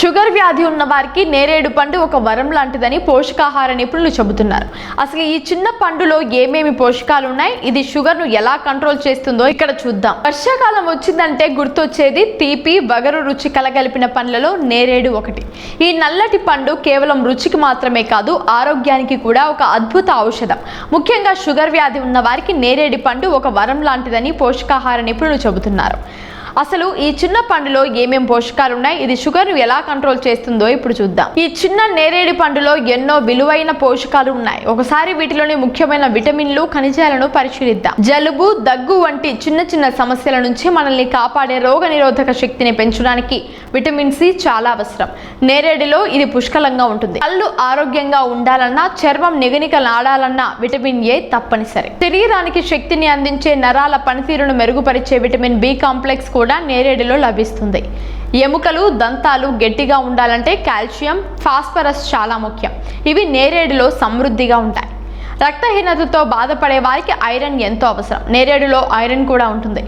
Sugar వ్యాధి ఉన్న వారికి నేరేడు పండు ఒక వరం లాంటిదని పోషకాహార నిపుణులు చెబుతున్నారు. అసలు ఈ చిన్న పండులో ఏమేమి పోషకాలు ఉన్నాయి, ఇది షుగర్ ను ఎలా కంట్రోల్ చేస్తుందో ఇక్కడ చూద్దాం. వర్షాకాలం వచ్చిందంటే గుర్తొచ్చేది తీపి వగరు రుచి కలగలిపిన పండ్లలో నేరేడు ఒకటి. ఈ నల్లటి పండు కేవలం రుచికి మాత్రమే కాదు, ఆరోగ్యానికి కూడా ఒక అద్భుత ఔషధం. ముఖ్యంగా షుగర్ వ్యాధి ఉన్న వారికి నేరేడు పండు ఒక వరం లాంటిదని పోషకాహార నిపుణులు చెబుతున్నారు. అసలు ఈ చిన్న పండులో ఏమేం పోషకాలు ఉన్నాయి, ఇది షుగర్ ను ఎలా కంట్రోల్ చేస్తుందో ఇప్పుడు చూద్దాం. ఈ చిన్న నేరేడు పండులో ఎన్నో విలువైన పోషకాలు ఉన్నాయి. ఒకసారి వీటిలోని ముఖ్యమైన విటమిన్లు, ఖనిజాలను పరిశీలిద్దాం. జలుబు, దగ్గు వంటి చిన్న చిన్న సమస్యల నుంచి మనల్ని కాపాడే రోగ నిరోధక శక్తిని పెంచడానికి విటమిన్ సి చాలా అవసరం. నేరేడులో ఇది పుష్కలంగా ఉంటుంది. కళ్ళు ఆరోగ్యంగా ఉండాలన్నా, చర్మం నిగనికలాడాలన్నా విటమిన్ ఏ తప్పనిసరి. శరీరానికి శక్తిని అందించే నరాల పనితీరును మెరుగుపరిచే విటమిన్ బి కాంప్లెక్స్ కూడా నేరేడులో లభిస్తుంది. ఎముకలు, దంతాలు గట్టిగా ఉండాలంటే కాల్షియం, ఫాస్ఫరస్ చాలా ముఖ్యం. ఇవి నేరేడులో సమృద్ధిగా ఉంటాయి. రక్తహీనతతో బాధపడే వారికి ఐరన్ ఎంతో అవసరం. నేరేడులో ఐరన్ కూడా ఉంటుంది.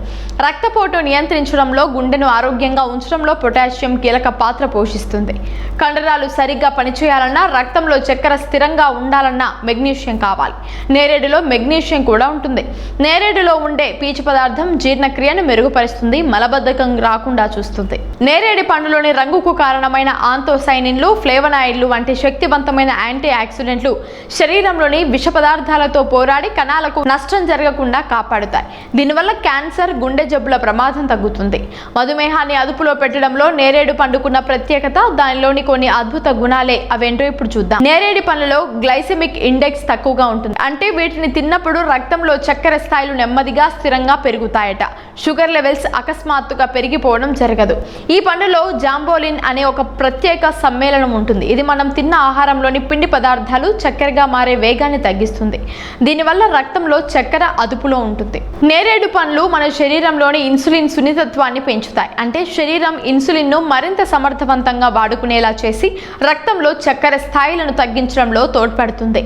రక్తపోటు నియంత్రించడంలో, గుండెను ఆరోగ్యంగా ఉంచడంలో పొటాషియం కీలక పాత్ర పోషిస్తుంది. కండరాలు సరిగ్గా పనిచేయాలన్నా, రక్తంలో చక్కెర స్థిరంగా ఉండాలన్నా మెగ్నీషియం కావాలి. నేరేడులో మెగ్నీషియం కూడా ఉంటుంది. నేరేడులో ఉండే పీచు పదార్థం జీర్ణక్రియను మెరుగుపరుస్తుంది, మలబద్ధకం రాకుండా చూస్తుంది. నేరేడు పండులోని రంగుకు కారణమైన ఆంతోసైనిన్లు, ఫ్లేవనాయిడ్లు వంటి శక్తివంతమైన యాంటీ ఆక్సిడెంట్లు శరీరంలోని విష పదార్థాలతో పోరాడి కణాలకు నష్టం జరగకుండా కాపాడుతాయి. దీనివల్ల క్యాన్సర్, గుండె జబ్బుల ప్రమాదం తగ్గుతుంది. మధుమేహాన్ని అదుపులో పెట్టడంలో నేరేడు పండుకున్న ప్రత్యేకత, దానిలోని కొన్ని అద్భుత గుణాలే. అవేంటో ఇప్పుడు చూద్దాం. నేరేడు పండ్లలో గ్లైసెమిక్ ఇండెక్స్ తక్కువగా ఉంటుంది. అంటే వీటిని తిన్నప్పుడు రక్తంలో చక్కెర స్థాయిలు నెమ్మదిగా స్థిరంగా పెరుగుతాయట. షుగర్ లెవెల్స్ అకస్మాత్తుగా పెరిగిపోవడం జరగదు. ఈ పండులో జాంబోలిన్ అనే ఒక ప్రత్యేక సమ్మేళనం ఉంటుంది. ఇది మనం తిన్న ఆహారంలోని పిండి పదార్థాలు చక్కెరగా మారే వేగాన్ని తగ్గిస్తుంది. దీనివల్ల రక్తంలో చక్కెర అదుపులో ఉంటుంది. నేరేడు పండ్లు మన శరీరంలోని ఇన్సులిన్ సున్నితత్వాన్ని పెంచుతాయి. అంటే శరీరం ఇన్సులిన్ ను మరింత సమర్థవంతంగా వాడుకునేలా చేసి రక్తంలో చక్కెర స్థాయిలను తగ్గించడంలో తోడ్పడుతుంది.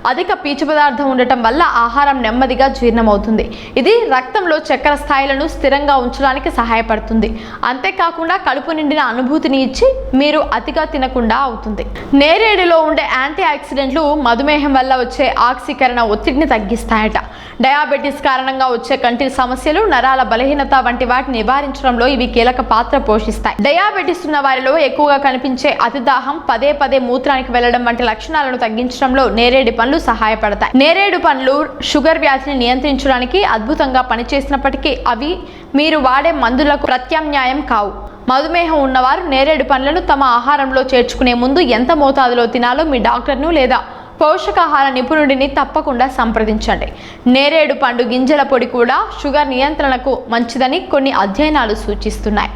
అధిక పీచు పదార్థం ఉండటం వల్ల ఆహారం నెమ్మదిగా జీర్ణమవుతుంది. ఇది రక్తంలో చక్కెర స్థాయిలను స్థిరంగా ఉంచడానికి సహాయపడుతుంది. అంతేకాకుండా కడుపు నిండిన అనుభూతిని ఇచ్చి మీరు అతిగా తినకుండా అవుతుంది. నేరేడులో ఉండే యాంటీ ఆక్సిడెంట్లు మధుమేహం వల్ల వచ్చే ఆక్సీకరణ ఒత్తిడిని తగ్గిస్తాయట. డయాబెటీస్ కారణంగా వచ్చే కంటి సమస్యలు, నరాల బలహీనత వంటి వాటిని నివారించడంలో ఇవి కీలక పాత్ర పోషిస్తాయి. డయాబెటీస్ ఉన్న వారిలో ఎక్కువగా కనిపించే అతిదాహం, పదే పదే మూత్రానికి వెళ్లడం వంటి లక్షణాలను తగ్గించడంలో నేరేడు పండ్లు సహాయపడతాయి. నేరేడు పండ్లు షుగర్ వ్యాధిని నియంత్రించడానికి అద్భుతంగా పనిచేసినప్పటికీ అవి మీరు వాడే మందులకు ప్రత్యామ్నాయం కావు. మధుమేహం ఉన్నవారు నేరేడు పండ్లను తమ ఆహారంలో చేర్చుకునే ముందు ఎంత మోతాదులో తినాలో మీ డాక్టర్ను లేదా పోషకాహార నిపుణుడిని తప్పకుండా సంప్రదించండి. నేరేడు పండు గింజల పొడి కూడా షుగర్ నియంత్రణకు మంచిదని కొన్ని అధ్యయనాలు సూచిస్తున్నాయి.